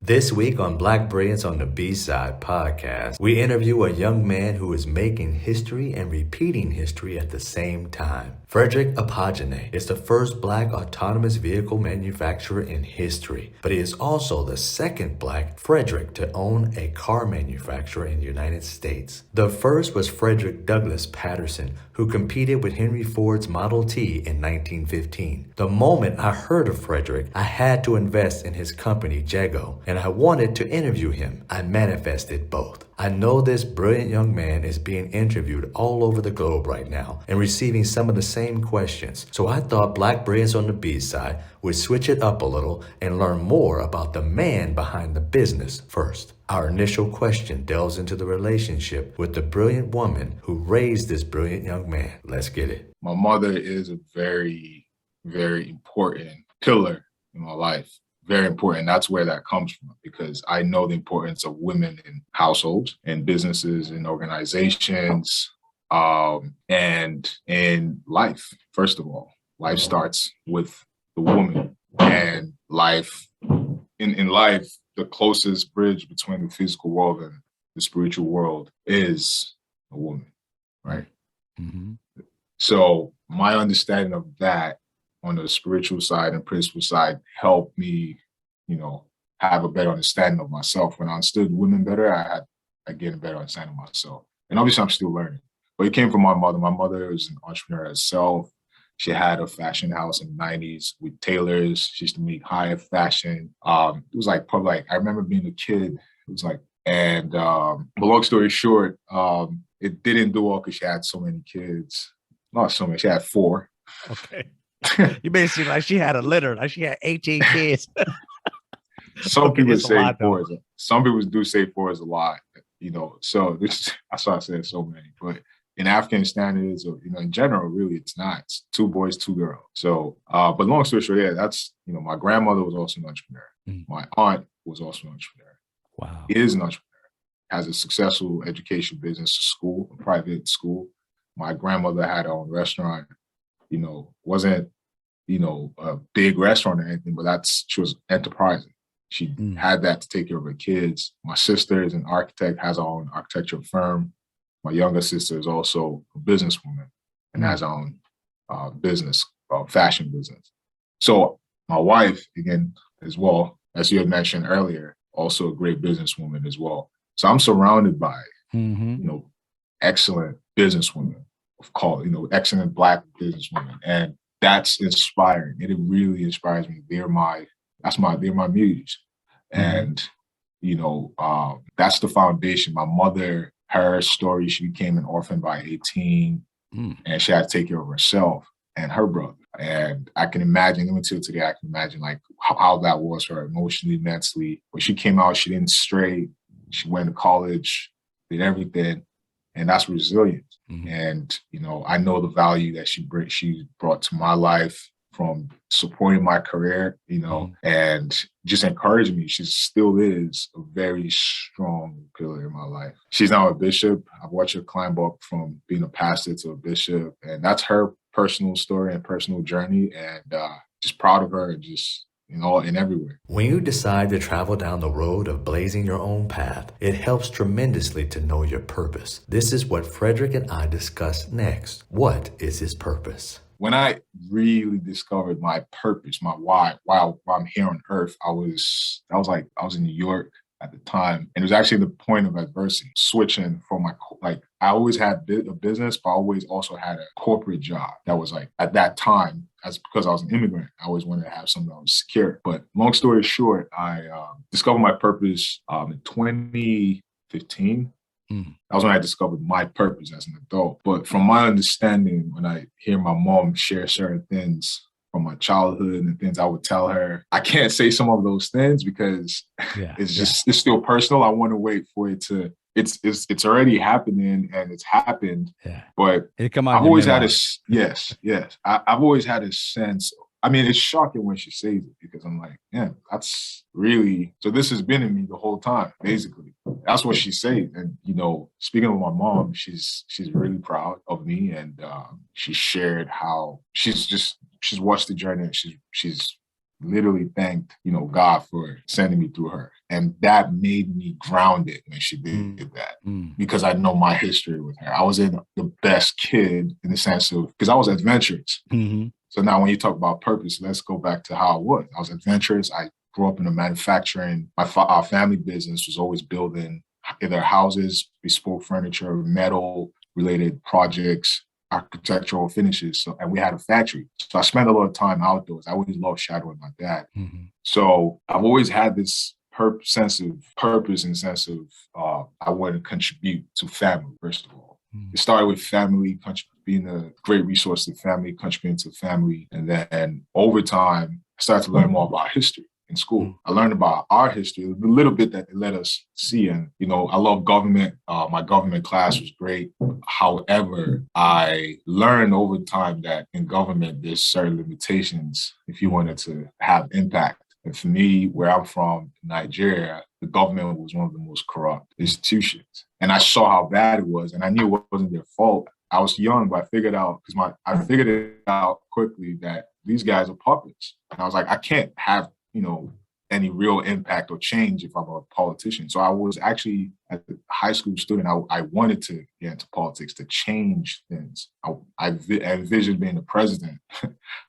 This week on Black Brilliance on the B-Side podcast, we interview a young man who is making history and repeating history at the same time. Frederick Akpoghene is the first black autonomous vehicle manufacturer in history, but he is also the second black Frederick to own a car manufacturer in the United States. The first was Frederick Douglass Patterson, who competed with Henry Ford's Model T in 1915. The moment I heard of Frederick, I had to invest in his company, Jégo, and I wanted to interview him. I manifested both. I know this brilliant young man is being interviewed all over the globe right now and receiving some of the same questions. So I thought Black Brilliance on the B-Side would switch it up a little and learn more about the man behind the business first. Our initial question delves into the relationship with the brilliant woman who raised this brilliant young man. Let's get it. My mother is a very, very important pillar in my life. Very important. That's where that comes from, because I know the importance of women in households and businesses and organizations, and in life. First of all, life starts with the woman, and life in life, the closest bridge between the physical world and the spiritual world is a woman, right? Mm-hmm. So my understanding of that on the spiritual side and principle side helped me, have a better understanding of myself. When I understood women better, I get a better understanding of myself. And obviously I'm still learning, but it came from my mother. My mother was an entrepreneur herself. She had a fashion house in the 90s with tailors. She used to make high fashion. It was like, probably I remember being a kid. It was like, and but long story short, it didn't do well because she had so many kids. Not so many, she had 4. Okay. You made it seem like she had a litter, like she had 18 kids. Some people say 4 is some people do say 4 is a lot, so that's why I said so many. But in Afghanistan it is, in general, really it's not. It's 2 boys, 2 girls. So but long story short, yeah, that's my grandmother was also an entrepreneur. My aunt was also an entrepreneur. Wow. Is an entrepreneur, has a successful education business school, a private school. My grandmother had her own restaurant, wasn't, a big restaurant or anything, but she was enterprising. She had that to take care of her kids. My sister is an architect, has her own architecture firm. My younger sister is also a businesswoman and has her own business, fashion business. So my wife, again, as well, as you had mentioned earlier, also a great businesswoman as well. So I'm surrounded by, excellent businesswomen, excellent Black businesswomen. And that's inspiring. It really inspires me. They're my muse. And, that's the foundation. My mother, her story, she became an orphan by 18 and she had to take care of herself and her brother. And I can imagine, even until today, I can imagine like how that was for her emotionally, mentally. When she came out, she didn't stray. She went to college, did everything. And that's resilience. And, I know the value that she brought to my life from supporting my career, and just encouraging me. She still is a very strong pillar in my life. She's now a bishop. I've watched her climb up from being a pastor to a bishop. And that's her personal story and personal journey. And just proud of her, just in everywhere. When you decide to travel down the road of blazing your own path, it helps tremendously to know your purpose. This is what Frederick and I discuss next. What is his purpose? When I really discovered my purpose, my why, while I'm here on earth, I was in New York at the time. And it was actually the point of adversity, switching from I always had a business, but I always also had a corporate job that was at that time, because I was an immigrant, I always wanted to have something that was secure. But long story short, I discovered my purpose in 2015. That was when I discovered my purpose as an adult. But from my understanding, when I hear my mom share certain things from my childhood and the things I would tell her, I can't say some of those things because it's still personal. I want to wait for it to, it's already happening and it's happened. Yeah. But I've always had I've always had a sense. I mean, it's shocking when she says it because I'm like, yeah, that's really, so this has been in me the whole time, basically. That's what she said. And, speaking of my mom, she's really proud of me. And she shared how she's watched the journey and she's literally thanked, God for sending me through her. And that made me grounded when she did that, because I know my history with her. I wasn't the best kid in the sense of, because I was adventurous. So now when you talk about purpose, let's go back to how I was. I was adventurous. I grew up in a manufacturing. Our family business was always building either houses, bespoke furniture, metal related projects, architectural finishes. So, and we had a factory. So I spent a lot of time outdoors. I always loved shadowing my dad. So I've always had this sense of purpose and sense of I want to contribute to family, first of all. It started with family, being a great resource to family, contributing to family. And then over time, I started to learn more about history in school. I learned about our history, the little bit that it let us see. And, I love government. My government class was great. However, I learned over time that in government, there's certain limitations if you wanted to have impact. And for me, where I'm from, Nigeria, the government was one of the most corrupt institutions. And I saw how bad it was, and I knew it wasn't their fault. I was young, but I figured it out quickly that these guys are puppets. And I was like, I can't have, any real impact or change if I'm a politician. So I was actually, as a high school student, I wanted to get into politics to change things. I envisioned being the president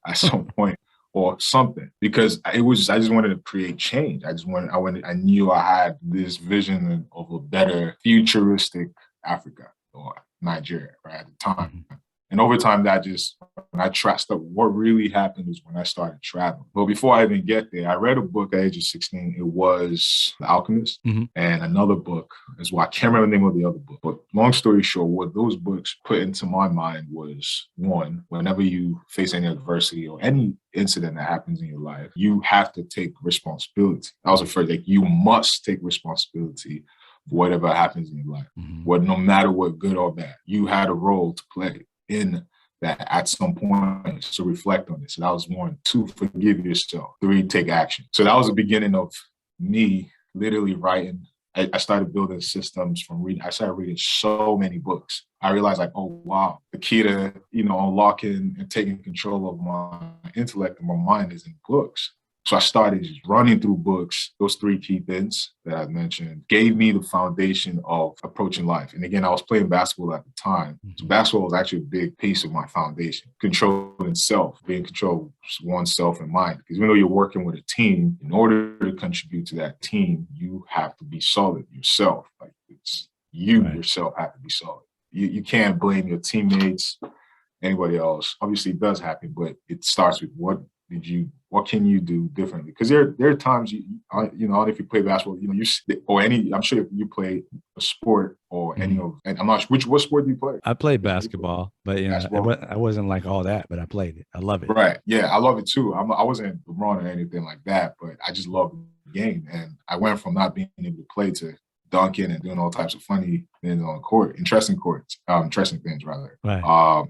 at some point or something, because I just wanted to create change. I knew I had this vision of a better futuristic Africa or Nigeria, right, at the time. And over time, what really happened is when I started traveling. But before I even get there, I read a book at the age of 16. It was The Alchemist, and another book as well. I can't remember the name of the other book. But long story short, what those books put into my mind was, one, whenever you face any adversity or any incident that happens in your life, you have to take responsibility. I was afraid that you must take responsibility for whatever happens in your life. No matter what, good or bad, you had a role to play in that at some point. So reflect on this. So that was 1. 2, forgive yourself. 3, take action. So that was the beginning of me literally writing. I started building systems from reading. I started reading so many books. I realized oh, wow, the key to, unlocking and taking control of my intellect and my mind is in books. So I started just running through books. Those 3 key things that I mentioned gave me the foundation of approaching life. And again, I was playing basketball at the time. So basketball was actually a big piece of my foundation. Controlling self, being control of oneself and mind. Because even though you're working with a team, in order to contribute to that team, you have to be solid yourself. Like it's you yourself have to be solid. You can't blame your teammates, anybody else. Obviously it does happen, but it starts with what can you do differently? Because there are times I don't know if you play basketball, I'm sure if you play a sport or any of, and I'm not sure what sport do you play? I played basketball, but I wasn't like all that, but I played it. I love it. Right. Yeah, I love it too. I wasn't LeBron or anything like that, but I just love the game. And I went from not being able to play to dunking and doing all types of funny things on the court, interesting things rather. Right.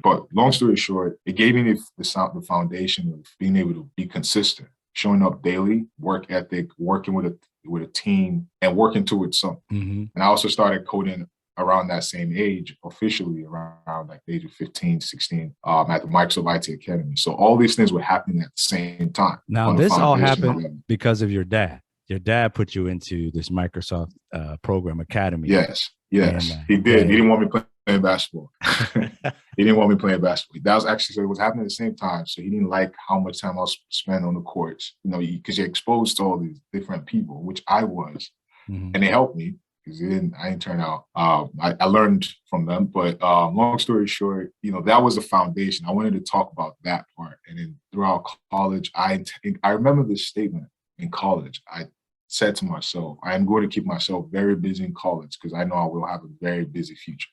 But long story short, it gave me the foundation of being able to be consistent, showing up daily, work ethic, working with a team, and working towards something. And I also started coding around that same age, officially around like the age of 15, 16, at the Microsoft IT Academy. So all these things were happening at the same time. Now, this all happened because of your dad. Your dad put you into this Microsoft program academy. Yes, and, he did. He didn't want me playing basketball. He didn't want me playing basketball. That was actually, so it was happening at the same time. So he didn't like how much time I was spending on the courts, because you're exposed to all these different people, which I was. And they helped me because I didn't turn out. I learned from them. But long story short, that was the foundation. I wanted to talk about that part. And then throughout college, I remember this statement in college. I said to myself, I am going to keep myself very busy in college because I know I will have a very busy future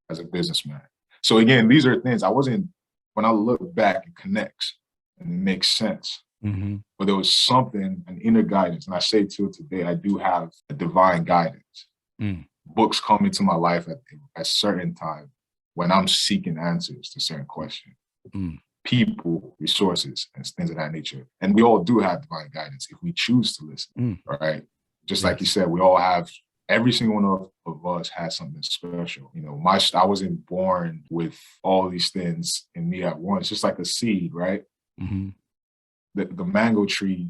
as a businessman. So again, these are things when I look back, it connects and it makes sense. But there was something, an inner guidance. And I say till today, I do have a divine guidance. Books come into my life at certain time when I'm seeking answers to certain questions. People, resources, and things of that nature. And we all do have divine guidance if we choose to listen, right? Just like you said, we all have, every single one of us has something special. I wasn't born with all these things in me at once, just like a seed, right? the mango tree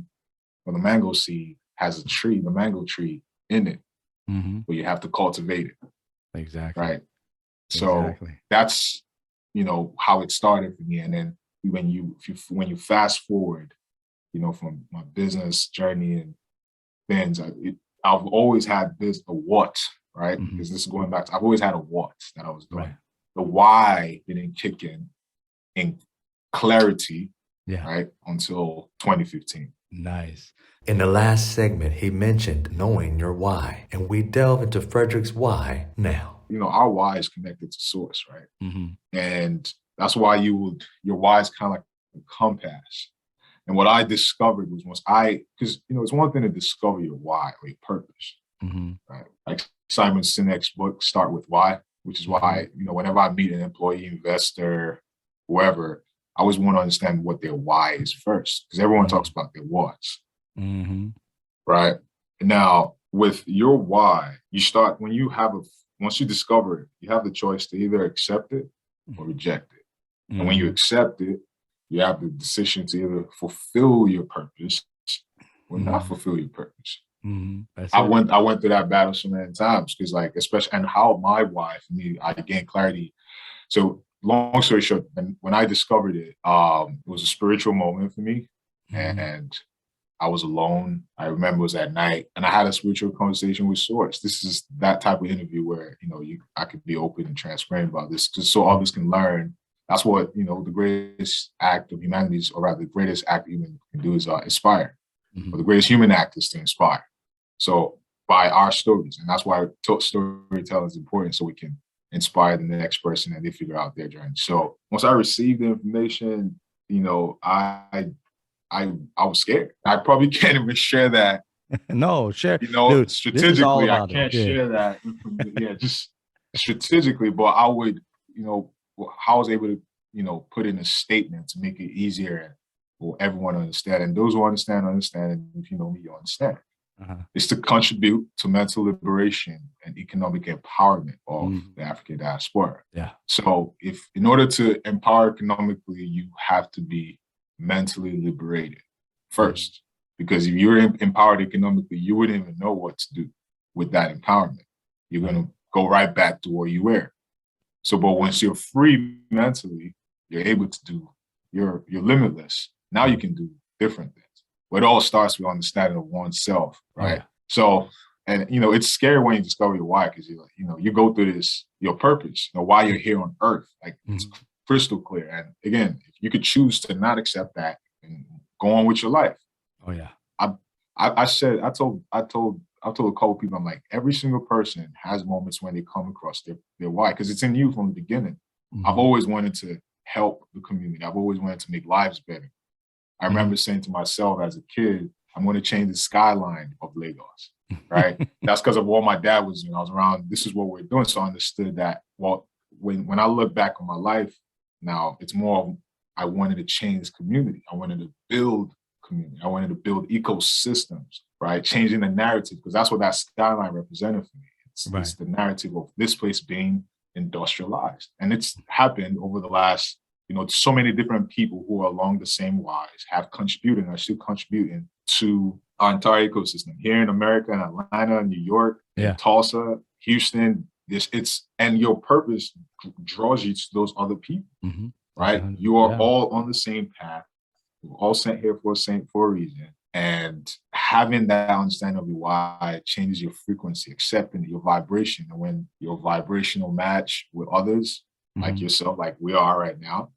or the mango seed has the mango tree in it, but you have to cultivate it. Exactly. Right. So that's, how it started for me. And then when you fast forward, from my business journey and things, I've always had a what, right? Because this is going back to, I've always had a what that I was doing. Right. The why didn't kick in clarity, right, until 2015. Nice. In the last segment, he mentioned knowing your why, and we delve into Frederick's why now. Our why is connected to source, right? And that's why your why is kind of like a compass. And what I discovered was because it's one thing to discover your why or your purpose, right? Like Simon Sinek's book, Start With Why, which is why, whenever I meet an employee, investor, whoever, I always want to understand what their why is first, because everyone talks about their whats, right? Now, with your why, once you discover it, you have the choice to either accept it or reject it. And when you accept it, you have the decision to either fulfill your purpose or not fulfill your purpose. I went through that battle so many times because, especially, and how my why, for me, I gained clarity. So long story short, when I discovered it, it was a spiritual moment for me, and I was alone. I remember it was at night, and I had a spiritual conversation with Source. This is that type of interview where I could be open and transparent about this, just so others can learn. That's what the greatest act of humanity is, or rather, the greatest act human can do is inspire. Or the greatest human act is to inspire. So by our stories, and that's why storytelling is important, so we can inspire the next person and they figure out their journey. So once I received the information, I was scared. I probably can't even share that. No, share. Dude, strategically, I can't share that. Just strategically, but I would, how I was able to, put in a statement to make it easier for everyone to understand. And those who understand. And if you know me, you understand. Is to contribute to mental liberation and economic empowerment of the African diaspora. So in order to empower economically, you have to be mentally liberated first, because if you're empowered economically, you wouldn't even know what to do with that empowerment. You're going to go right back to where you were. So, but once you're free mentally, you're able to do, you're limitless. Now you can do different things. But it all starts with understanding of oneself, right? So, and it's scary when you discover your why, because you go through this, your purpose, why you're here on earth, it's crystal clear. And again, if you could choose to not accept that and go on with your life. I told a couple people, I'm like, every single person has moments when they come across their why, because it's in you from the beginning. I've always wanted to help the community. I've always wanted to make lives better. I remember saying to myself as a kid, I'm going to change the skyline of Lagos, right? That's because of what my dad was doing. I was around, this is what we're doing. So I understood that, well, when I look back on my life now, it's more, I wanted to change community. I wanted to build community. I wanted to build ecosystems, right? Changing the narrative, because that's what that skyline represented for me. It's the narrative of this place being industrialized. And it's happened over the last, so many different people who are along the same whys have contributed and are still contributing to our entire ecosystem here in America, in Atlanta, New York, Tulsa, Houston. And your purpose draws you to those other people, right? You are all on the same path. We're all sent here for a reason. And having that understanding of your why changes your frequency, accepting your vibration. And when your vibrational match with others, like yourself, like we are right now,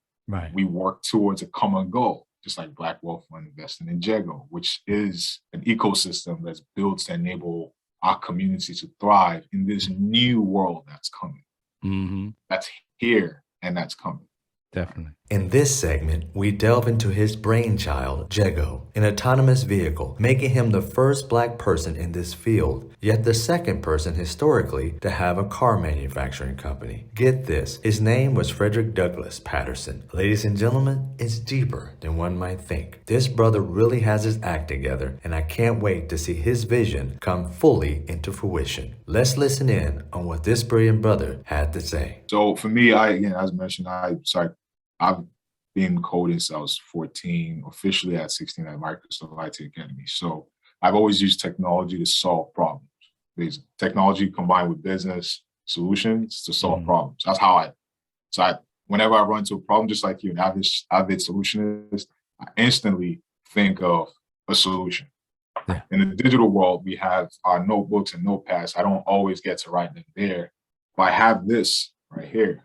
we work towards a common goal, just like Black Wealth Fund investing in Jégo, which is an ecosystem that's built to enable our community to thrive in this new world that's coming. That's here and that's coming. Definitely. In this segment, we delve into his brainchild, Jégo, an autonomous vehicle, making him the first Black person in this field, yet the second person historically to have a car manufacturing company. Get this, his name was Frederick Douglass Patterson. Ladies and gentlemen, it's deeper than one might think. This brother really has his act together, and I can't wait to see his vision come fully into fruition. Let's listen in on what this brilliant brother had to say. So for me, again, as mentioned, I've been coding since I was 14, officially at 16 at Microsoft IT Academy. So I've always used technology to solve problems. There's technology combined with business solutions to solve problems. That's how whenever I run into a problem, just like you, an avid solutionist, I instantly think of a solution. Yeah. In the digital world, we have our notebooks and notepads. I don't always get to write them there, but I have this right here.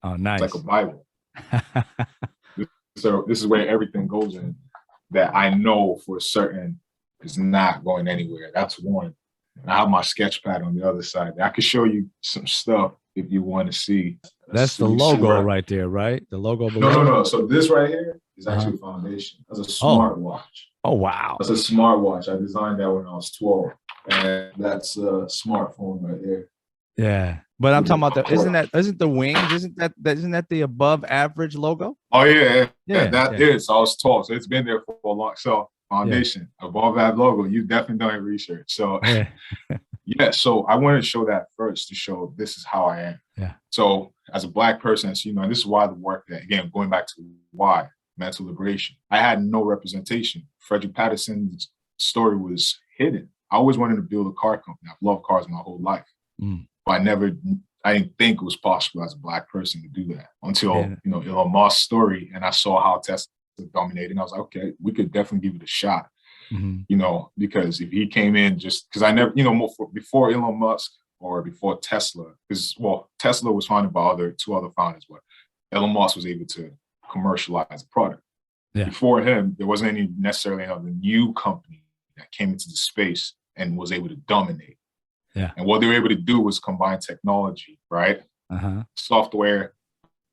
Oh, nice. It's like a Bible. So this is where everything goes in that I know for certain is not going anywhere. That's one. And I have my sketch pad on the other side. I could show you some stuff if you want to see. That's the logo right there, right? The logo below. No. So this right here is actually a foundation. That's a smartwatch. Oh, wow. That's a smartwatch. I designed that when I was 12. And that's a smartphone right there. Yeah. But I'm talking about isn't the wings, isn't that the above average logo? Oh yeah. That is. I was 12. So it's been there for a long. So foundation, above average logo. You've definitely done your research. So so I wanted to show that first to show this is how I am. Yeah. So as a Black person, so, and this is why the work that, again, going back to why mental liberation, I had no representation. Frederick Patterson's story was hidden. I always wanted to build a car company. I've loved cars my whole life. But I didn't think it was possible as a Black person to do that until, Elon Musk's story. And I saw how Tesla dominated. And I was like, okay, we could definitely give it a shot, because if he came in just because I never, before Elon Musk or before Tesla, because, Tesla was founded by two other founders, but Elon Musk was able to commercialize the product. Yeah. Before him, there wasn't any necessarily another new company that came into the space and was able to dominate. Yeah. And what they were able to do was combine technology, right? Software,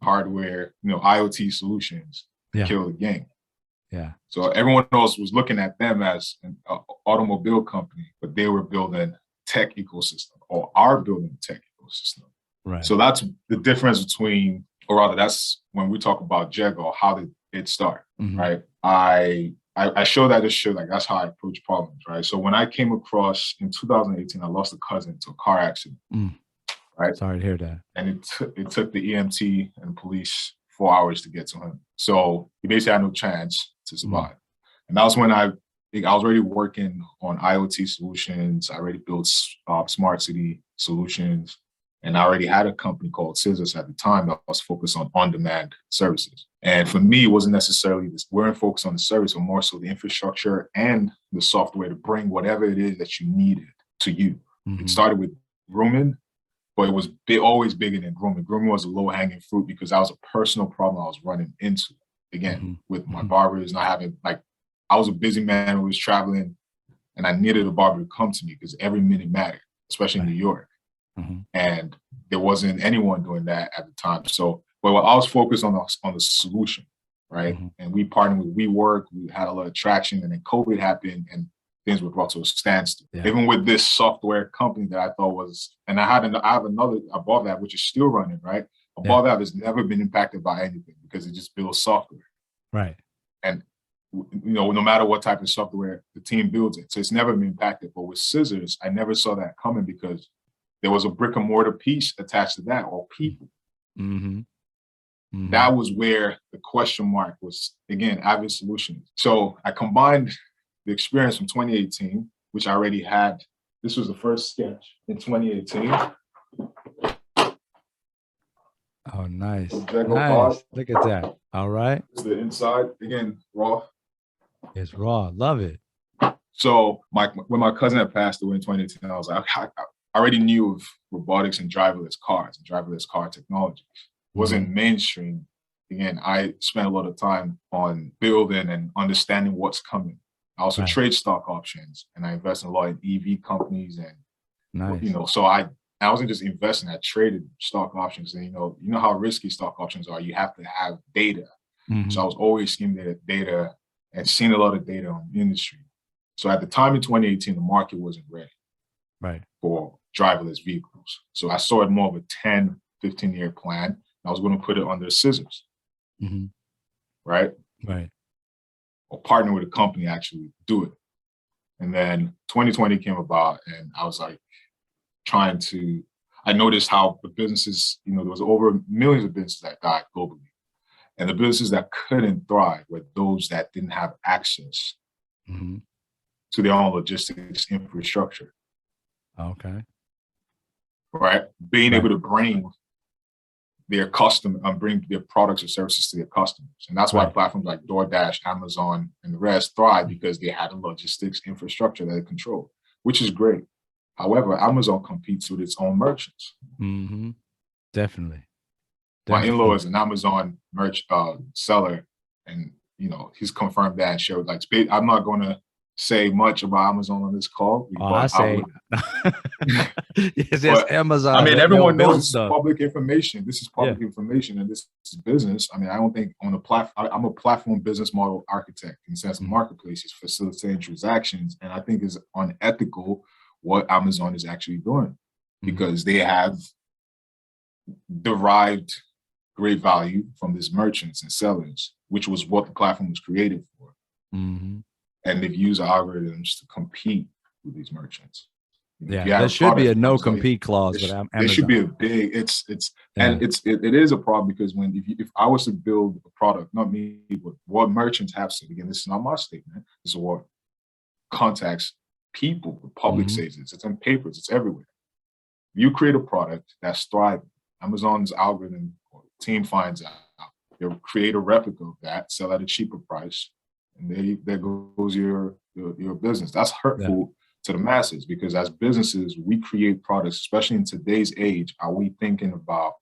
hardware, IoT solutions to kill the game. Yeah. So everyone else was looking at them as an automobile company, but they were building tech ecosystem, or are building tech ecosystem. Right. So that's the difference between, or rather, that's when we talk about Jégo, how did it start, right? I show that to show that's how I approach problems, right? So when I came across in 2018, I lost a cousin to a car accident, right? Sorry to hear that. And it took the EMT and police 4 hours to get to him. So he basically had no chance to survive. And that was when I was already working on IoT solutions. I already built smart city solutions. And I already had a company called Scissors at the time that was focused on on-demand services. And for me, it wasn't necessarily we weren't focused on the service, but more so the infrastructure and the software to bring whatever it is that you needed to you. It started with grooming, but it was always bigger than grooming. Grooming was a low-hanging fruit because that was a personal problem I was running into. Again, with my barbers not having, I was a busy man who was traveling, and I needed a barber to come to me because every minute mattered, especially in New York. And there wasn't anyone doing that at the time. So, but I was focused on the solution, right? And we partnered with WeWork. We had a lot of traction, and then COVID happened, and things were brought to a standstill. Yeah. Even with this software company that I thought was, and I have another above that, which is still running, right? Above that has never been impacted by anything because it just builds software, right? And no matter what type of software, the team builds it, so it's never been impacted. But with Scissors, I never saw that coming because there was a brick and mortar piece attached to that, or people. That was where the question mark was, again, Avid Solutions. So I combined the experience from 2018, which I already had. This was the first sketch in 2018. Oh, nice. Nice. Look at that. All right. It's the inside, again, raw. It's raw. Love it. So when my cousin had passed away in 2018, I was like, I already knew of robotics and driverless cars and driverless car technology. It wasn't mainstream. Again, I spent a lot of time on building and understanding what's coming. I also trade stock options, and I invest in a lot in EV companies. And, so I wasn't just investing, I traded stock options. And, you know how risky stock options are. You have to have data. So I was always skimming at data and seeing a lot of data on the industry. So at the time in 2018, the market wasn't ready for driverless vehicles. So I saw it more of a 10, 15-year plan. I was going to put it under Scissors, right? Or partner with a company actually do it. And then 2020 came about, and I was like I noticed how the businesses, there was over millions of businesses that died globally. And the businesses that couldn't thrive were those that didn't have access to their own logistics infrastructure. Okay. Right? Being able to bring their bring their products or services to their customers. And that's why platforms like DoorDash, Amazon, and the rest thrive, because they had a logistics infrastructure that they controlled, which is great. However, Amazon competes with its own merchants. Definitely. My in-law is an Amazon seller, and he's confirmed that and showed, like, I'm not going to say much about Amazon on this call. I say, yes, Amazon. I mean, everyone knows this is public information. This is public information, and this is business. I mean, I don't think on a platform. I'm a platform business model architect in the sense of marketplaces, facilitating transactions, and I think it's unethical what Amazon is actually doing, because they have derived great value from these merchants and sellers, which was what the platform was created for. And they've used algorithms to compete with these merchants. There should be a no compete clause with Amazon. There should be a big. It is a problem, because if I was to build a product, not me, but what merchants have said. Again, this is not my statement. This is what contacts people. The public says it's in papers. It's everywhere. You create a product that's thriving. Amazon's algorithm or team finds out. They'll create a replica of that, sell at a cheaper price, and there goes your business. That's hurtful to the masses, because as businesses, we create products, especially in today's age. Are we thinking about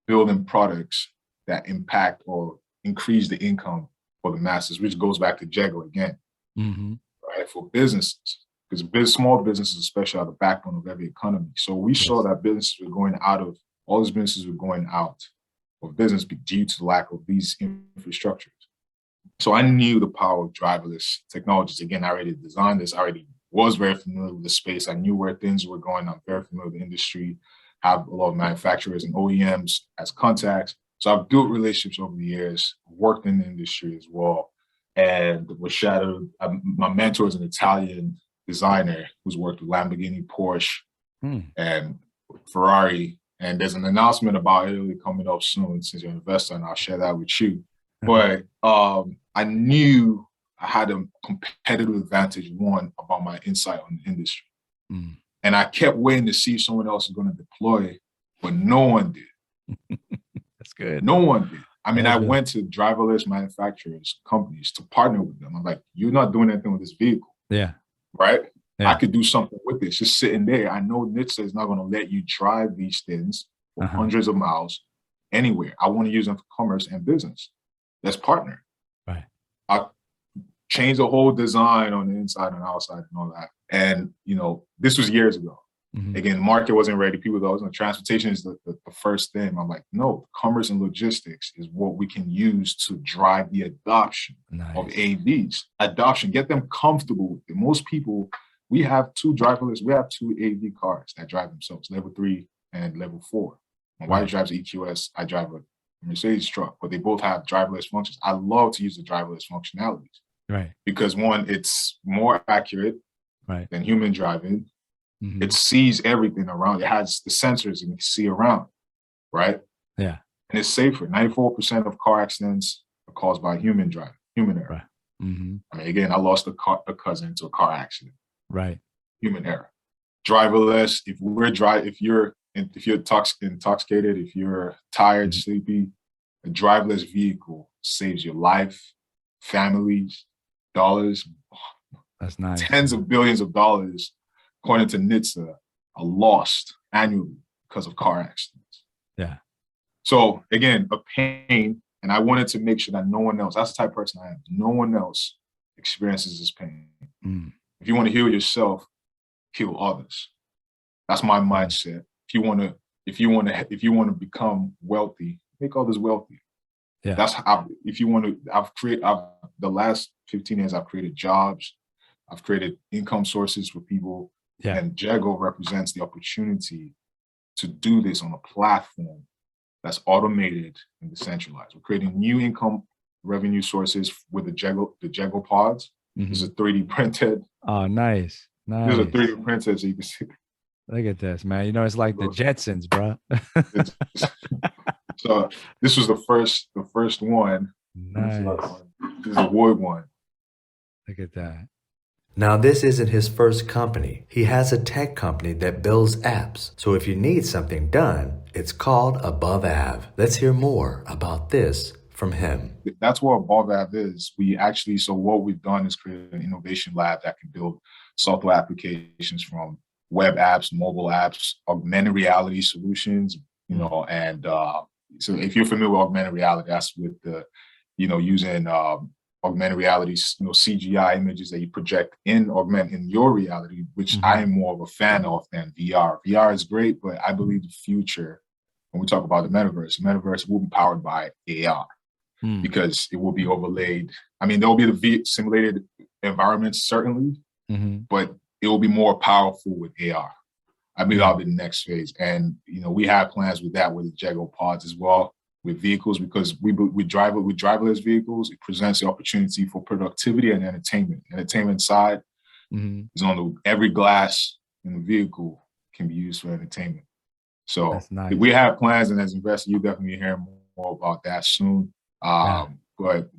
building products that impact or increase the income for the masses, which goes back to Jégo again, right? For businesses, because small businesses especially are the backbone of every economy. So we saw that businesses were going out of, all these businesses were going out of business due to the lack of these infrastructures. So I knew the power of driverless technologies. Again, I already designed this. I already was very familiar with the space. I knew where things were going. I'm very familiar with the industry, have a lot of manufacturers and OEMs as contacts. So I've built relationships over the years, worked in the industry as well, and was shadowed. My mentor is an Italian designer who's worked with Lamborghini, Porsche, and Ferrari. And there's an announcement about Italy coming up soon, since you're an investor, and I'll share that with you. But I knew I had a competitive advantage, one, about my insight on the industry. And I kept waiting to see if someone else was going to deploy, but no one did. That's good. No one did. I mean, I went to driverless manufacturers, companies, to partner with them. I'm like, you're not doing anything with this vehicle. Yeah. Right? Yeah. I could do something with this, just sitting there. I know NHTSA is not going to let you drive these things for hundreds of miles anywhere. I want to use them for commerce and business. Let's partner. Right. I changed the whole design on the inside and outside and all that. And, this was years ago. Again, the market wasn't ready. People thought transportation is the first thing. I'm like, no, commerce and logistics is what we can use to drive the adoption of AVs. Adoption, get them comfortable with it. Most people, we have two AV cars that drive themselves, level 3 and level 4. My wife drives an EQS. I drive a Mercedes truck, but they both have driverless functions. I love to use the driverless functionalities. Right. Because one, it's more accurate than human driving. It sees everything around. It has the sensors and you can see around, right? Yeah. And it's safer. 94% of car accidents are caused by human error. Right. I mean, again, I lost a cousin to a car accident. Right. Human error. Driverless. If you're intoxicated, if you're tired, sleepy, a driverless vehicle saves your life, families, dollars. That's nice. Tens of billions of dollars, according to NHTSA, are lost annually because of car accidents. Yeah. So again, a pain, and I wanted to make sure that no one else, that's the type of person I am, no one else experiences this pain. If you want to heal yourself, heal others. That's my mindset. If you want to become wealthy, make others wealthy. Yeah. That's how, the last 15 years, I've created jobs. I've created income sources for people. Yeah. And Jégo represents the opportunity to do this on a platform that's automated and decentralized. We're creating new income revenue sources with the Jégo pods. This is 3D printed. Oh, nice. This is a 3D printed, so you can see. Look at this, man. It's like the Jetsons, bro. So this was the first one. Nice. This is a wood one. Look at that. Now, this isn't his first company. He has a tech company that builds apps. So if you need something done, it's called Above Ave. Let's hear more about this from him. That's what Above Ave is. So what we've done is create an innovation lab that can build software applications from web apps, mobile apps, augmented reality solutions, and so if you're familiar with augmented reality, that's with the, using augmented reality, CGI images that you project in your reality, which I am more of a fan of than VR. VR is great, but I believe the future, when we talk about the metaverse will be powered by AR because it will be overlaid. I mean, there will be the simulated environments, certainly, but it will be more powerful with AR. I believe that'll be the next phase. And, we have plans with that with the Jégo pods as well, with vehicles, because with driverless vehicles, it presents the opportunity for productivity and entertainment. Entertainment side is on every glass in the vehicle can be used for entertainment. So nice. We have plans, and as investors, you definitely hear more about that soon. But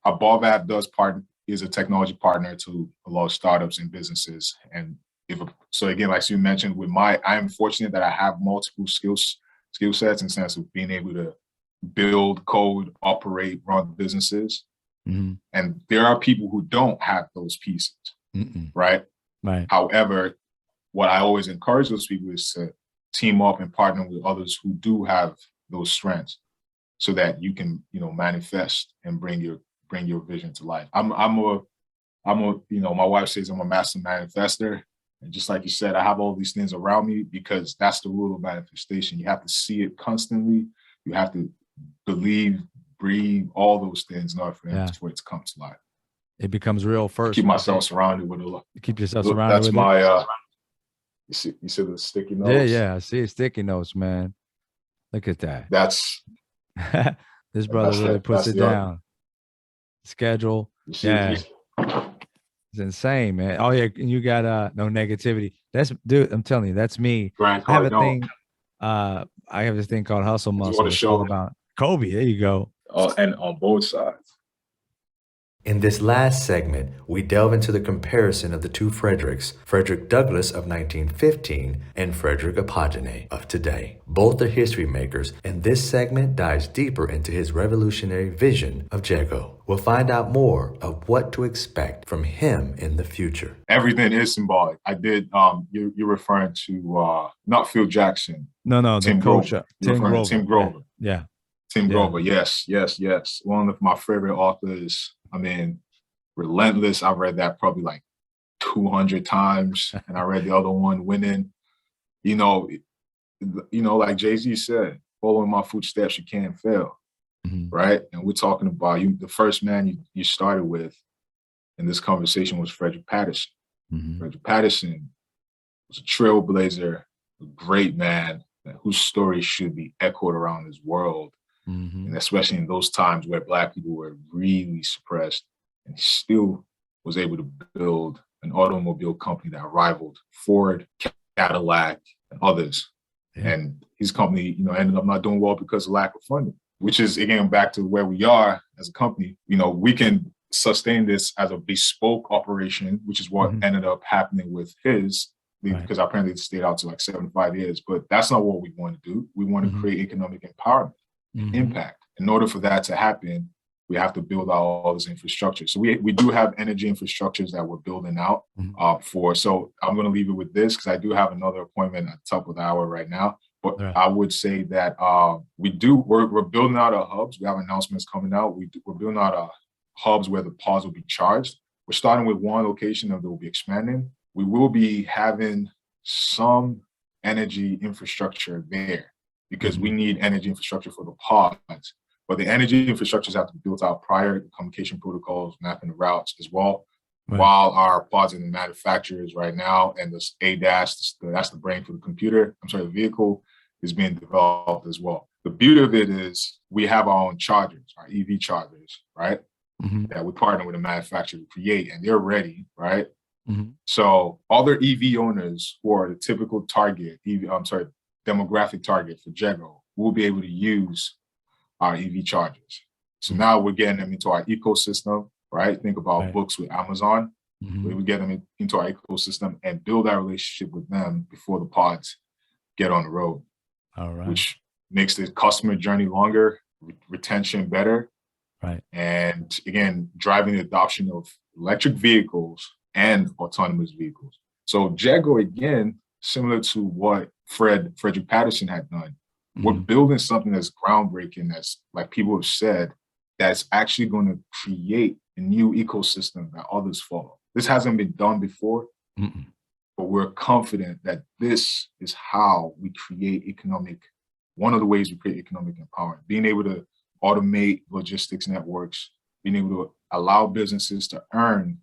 Above Ave is a technology partner to a lot of startups and businesses. And so again, like you mentioned, I am fortunate that I have multiple skill sets in the sense of being able to build, code, operate, run businesses. And there are people who don't have those pieces, right? However, what I always encourage those people is to team up and partner with others who do have those strengths, so that you can, manifest and bring your vision to life. I'm a my wife says I'm a master manifester. And just like you said, I have all these things around me because that's the rule of manifestation. You have to see it constantly. You have to believe, breathe, all those things in order for it to come to life. It becomes real first. Keep myself surrounded with a lot. Keep yourself surrounded with it. That's my, you see the sticky notes? Yeah, I see sticky notes, man. Look at that. That's this brother really puts it down. Schedule. It's insane, man. Oh yeah, you got no negativity. Dude, I'm telling you, that's me. I have a thing. I have this thing called hustle muscle. It's all about Kobe. There you go. And on both sides. In this last segment, we delve into the comparison of the two Fredericks, Frederick Douglass of 1915 and Frederick Akpoghene of today. Both are history makers, and this segment dives deeper into his revolutionary vision of Jégo. We'll find out more of what to expect from him in the future. Everything is symbolic. I did, you're referring to not Phil Jackson. No, Tim Grover. Tim Grover. Tim Grover. Yeah. Tim Grover, yes. One of my favorite authors. I mean, Relentless, I've read that probably like 200 times. And I read the other one, Winning. Like Jay-Z said, following my footsteps, you can't fail, right? And we're talking about the first man you started with in this conversation was Frederick Patterson. Frederick Patterson was a trailblazer, a great man whose story should be echoed around this world. And especially in those times where Black people were really suppressed, and he still was able to build an automobile company that rivaled Ford, Cadillac, and others. Yeah. And his company, ended up not doing well because of lack of funding, which is, again, back to where we are as a company. We can sustain this as a bespoke operation, which is what ended up happening with his, because apparently it stayed out to like 75 years. But that's not what we want to do. We want to create economic empowerment. Impact. In order for that to happen, we have to build out all this infrastructure. So we do have energy infrastructures that we're building out So I'm going to leave it with this because I do have another appointment at the top of the hour right now. But I would say that we're building out our hubs. We have announcements coming out. We're building out our hubs where the pods will be charged. We're starting with one location and they'll be expanding. We will be having some energy infrastructure there, because we need energy infrastructure for the pods. But the energy infrastructures have to be built out prior to communication protocols, mapping the routes as well. While our pods in the manufacturers right now, and the ADAS, that's the brain for the vehicle, is being developed as well. The beauty of it is we have our own chargers, our EV chargers, right? That we partner with a manufacturer to create, and they're ready, right? So other EV owners who are the typical demographic target for Jégo we'll be able to use our EV chargers. So now we're getting them into our ecosystem, right? Think about books with Amazon. We get them into our ecosystem and build that relationship with them before the pods get on the road. All right. Which makes the customer journey longer, retention better. Right. And again, driving the adoption of electric vehicles and autonomous vehicles. So Jégo, again, similar to what Frederick Patterson had done, we're building something that's groundbreaking, that's, like people have said, that's actually going to create a new ecosystem that others follow. This hasn't been done before, but we're confident that this is how we create one of the ways we create economic empowerment, being able to automate logistics networks, being able to allow businesses to earn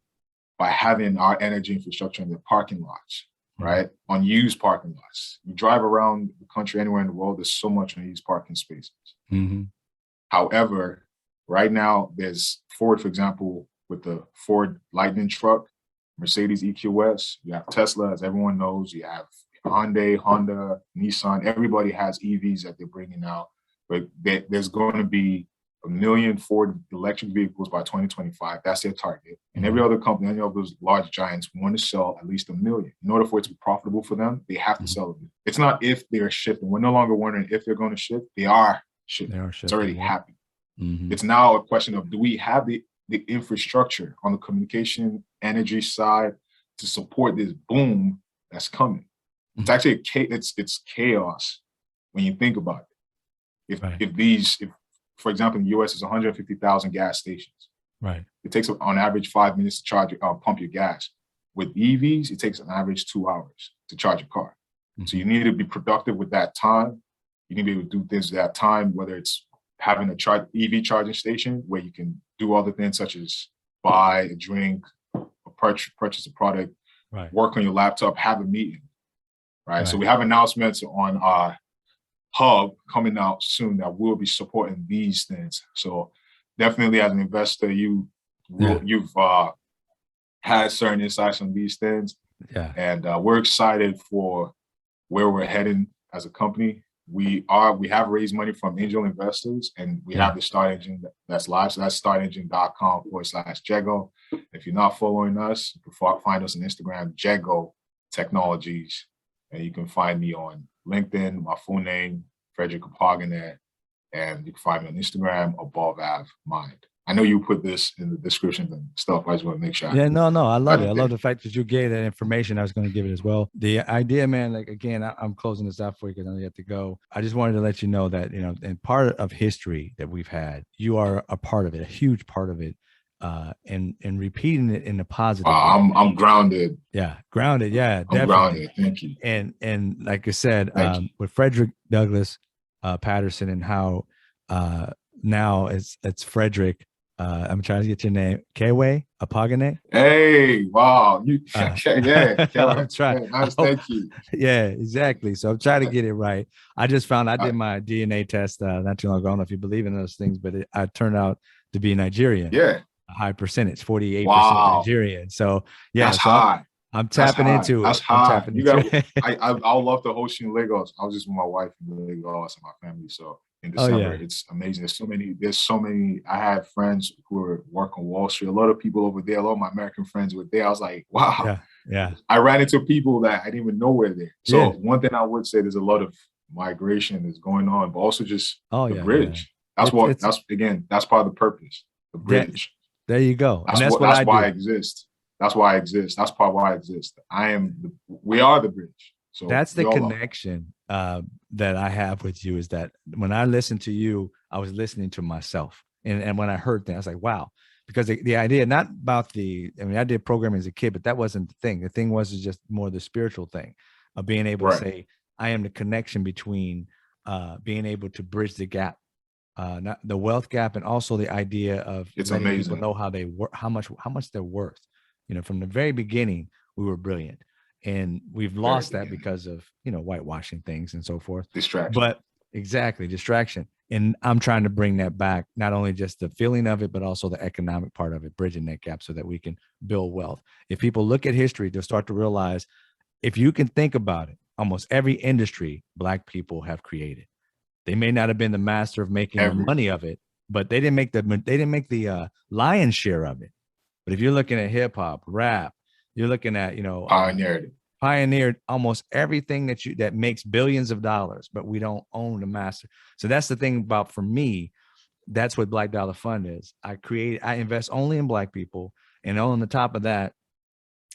by having our energy infrastructure in their parking lots, right? Unused parking lots. You drive around the country, anywhere in the world, there's so much unused parking spaces. However, right now, there's Ford, for example, with the Ford Lightning truck, Mercedes EQS, you have Tesla, as everyone knows, you have Hyundai, Honda, Nissan, everybody has EVs that they're bringing out. But there's going to be 1 million Ford electric vehicles by 2025. That's their target. And every other company, any of those large giants, want to sell at least 1 million. In order for it to be profitable for them, they have to sell it. It's not if they're shifting. We're no longer wondering if they're going to shift. They are shifting. It's already happened. It's now a question of, do we have the infrastructure on the communication energy side to support this boom that's coming? It's actually it's chaos when you think about it. If for example, in the US, it's 150,000 gas stations. Right. It takes on average 5 minutes to charge, pump your gas. With EVs, it takes on average 2 hours to charge a car. So you need to be productive with that time. You need to be able to do things with that time, whether it's having a EV charging station where you can do other things such as buy a drink, or purchase a product, work on your laptop, have a meeting, right? So we have announcements on our hub coming out soon that will be supporting these things. So definitely, as an investor, you've had certain insights on these things, and we're excited for where we're heading as a company. We have raised money from angel investors, and we have the Start Engine that's live. So that's startengine.com/Jégo. If you're not following us, you can find us on Instagram, Jégo Technologies, and you can find me on LinkedIn, my full name, Frederick Akpoghene, and you can find me on Instagram, Above Av Mind. I know you put this in the description and stuff. I just want to make sure. I love it. I love the fact that you gave that information. I was going to give it as well. The idea, man, like, again, I'm closing this out for you because I know you have to go. I just wanted to let you know that, and part of history that we've had, you are a part of it, a huge part of it, and repeating it in a positive way. I'm grounded. Yeah, grounded. Yeah, I'm grounded. Thank you. And like I said, with Frederick Douglass Patterson, and how now it's Frederick. I'm trying to get your name. Kewe Akpoghene. Hey, wow. I'm trying. Yeah, nice, thank you. Yeah, exactly. So I'm trying to get it right. I just found I did my DNA test not too long ago. I don't know if you believe in those things, but I turned out to be Nigerian. Yeah. A high percentage, 48% Nigerian. So yeah, that's high. I'm tapping into it. That's high. I'll love to host you in Lagos. I was just with my wife in Lagos and my family. So in December, it's amazing. There's so many. I have friends who are working Wall Street. A lot of people over there. A lot of my American friends were there. I was like, wow. Yeah. I ran into people that I didn't even know were there. So one thing I would say, there's a lot of migration that's going on, but also just the bridge. Yeah. That's part of the purpose. The bridge. There you go. That's why I exist. That's why I exist. That's part of why I exist. We are the bridge. So that's the connection that I have with you, is that when I listen to you, I was listening to myself. And when I heard that, I was like, wow. Because the idea, not about I did programming as a kid, but that wasn't the thing. The thing was just more the spiritual thing of being able to say, I am the connection between being able to bridge the gap, not the wealth gap, and also the idea of letting people know how they work, how much they're worth. From the very beginning, we were brilliant, and we've lost that because of whitewashing things and so forth. Distraction. But exactly, distraction. And I'm trying to bring that back, not only just the feeling of it, but also the economic part of it, bridging that gap so that we can build wealth. If people look at history, they'll start to realize, if you can think about it, almost every industry Black people have created. They may not have been the master of making the money of it, but they didn't make the lion's share of it. But if you're looking at hip hop, rap, you're looking at, pioneered almost everything that makes billions of dollars, but we don't own the master. So that's the thing about, for me, that's what Black Dollar Fund is. I invest only in Black people. And on the top of that,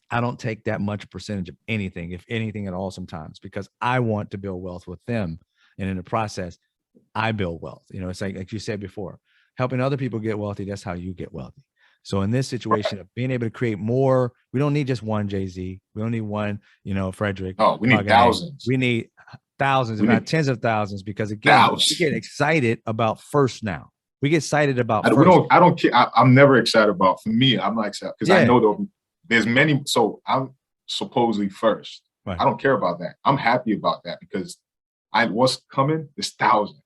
I don't take that much percentage of anything, if anything at all, sometimes, because I want to build wealth with them. And in the process, I build wealth. It's like you said before, helping other people get wealthy. That's how you get wealthy. So in this situation of being able to create more, we don't need just one Jay-Z. We don't need one, Frederick. Oh, we need thousands. We need thousands, if not tens of thousands, because again, we get excited about first now. We get excited about first. I don't care. I'm never excited about, for me, I'm not excited because I know there's many. So I'm supposedly first. Right. I don't care about that. I'm happy about that because what's coming is thousands.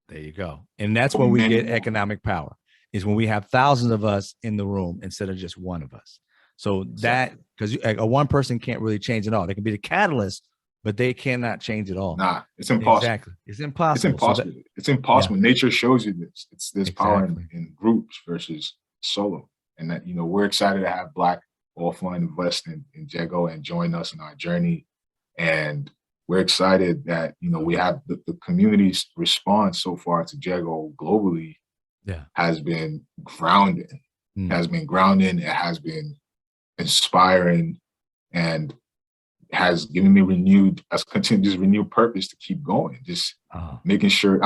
There you go. And that's where we get economic power, is when we have thousands of us in the room instead of just one of us. So that, because a one person can't really change it all. They can be the catalyst, but they cannot change it all. Nah, it's impossible. Exactly. It's impossible. It's impossible. It's impossible. Yeah. Nature shows you this. There's power in groups versus solo. And that, we're excited to have Black All Fund invest in Jégo and join us in our journey. And we're excited that, we have the community's response so far to Jégo globally has been grounding. It has been inspiring, and has given me renewed purpose to keep going. Just making sure,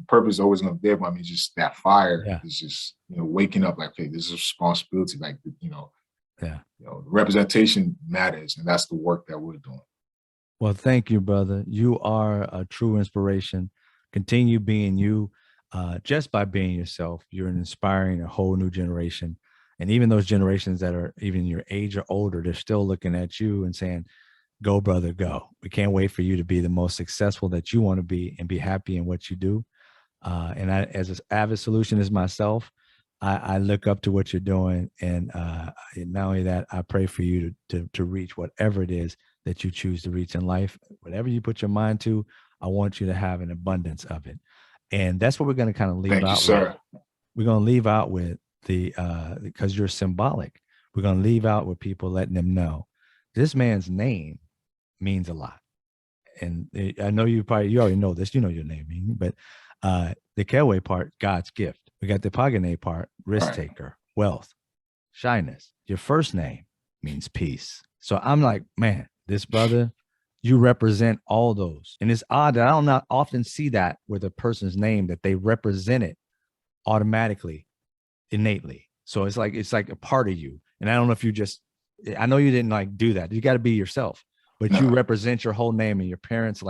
purpose is always going to be there, but just that fire is just, waking up like, okay, this is a responsibility. Like, representation matters, and that's the work that we're doing. Well, thank you, brother. You are a true inspiration. Continue being you. Just by being yourself, you're inspiring a whole new generation. And even those generations that are even your age or older, they're still looking at you and saying, go, brother, go. We can't wait for you to be the most successful that you want to be and be happy in what you do. And I, as an avid solutionist myself, I look up to what you're doing. And not only that, I pray for you to reach whatever it is that you choose to reach in life. Whatever you put your mind to, I want you to have an abundance of it. And that's what we're going to kind of leave out with. We're going to leave out with because you're symbolic. We're going to leave out with people letting them know this man's name means a lot. And I know you already know this, your name, but the Kewe part, God's gift. We got the Akpoghene part, risk taker, wealth, shyness. Your first name means peace. So I'm like, man, this brother, you represent all those. And it's odd that I don't not often see that with a person's name, that they represent it automatically, innately. So it's like a part of you. And I don't know if I know you didn't do that. You got to be yourself, but you represent your whole name, and your parents,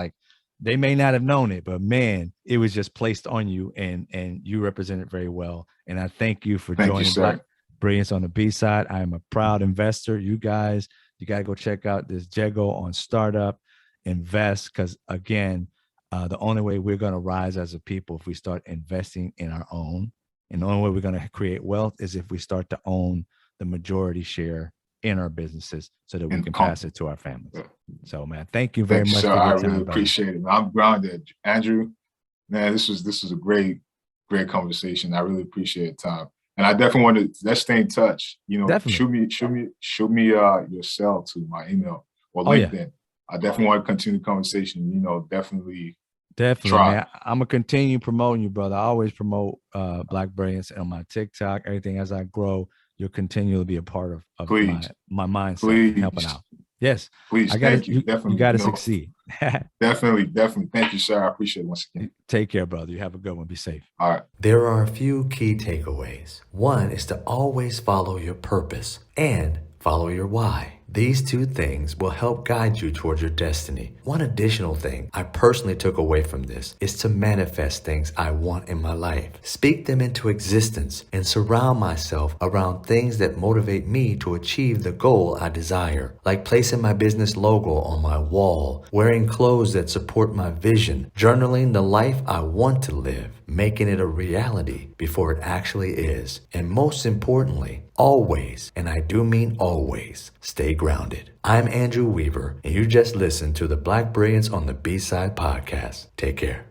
they may not have known it, but man, it was just placed on you, and you represent it very well. And I thank you for joining Black Brilliance on the B-side. I am a proud investor. You guys, you got to go check out this Jégo on Startup, invest, because again, the only way we're going to rise as a people if we start investing in our own. And the only way we're going to create wealth is if we start to own the majority share in our businesses, so that we can pass it to our families. So, man, thank you very much. Sir, I really appreciate it. I'm grounded. Andrew, man, this was a great conversation. I really appreciate the time. And I definitely let's stay in touch. Definitely. Shoot me your cell to my email or LinkedIn. Yeah. I definitely want to continue the conversation. Definitely. Man. I'm gonna continue promoting you, brother. I always promote Black Brilliance on my TikTok. Everything as I grow, you'll continue to be a part of my mindset, and helping out. Yes, please. Thank you. Definitely, you got to succeed. Definitely. Thank you, sir. I appreciate it once again. Take care, brother. You have a good one. Be safe. All right. There are a few key takeaways. One is to always follow your purpose and follow your why. These two things will help guide you towards your destiny. One additional thing I personally took away from this is to manifest things I want in my life, speak them into existence, and surround myself around things that motivate me to achieve the goal I desire, like placing my business logo on my wall, wearing clothes that support my vision, journaling the life I want to live, making it a reality before it actually is, and most importantly, always, and I do mean always, stay grounded. I'm Andrew Weaver, and you just listened to the Black Brilliance on the B-side podcast. Take care.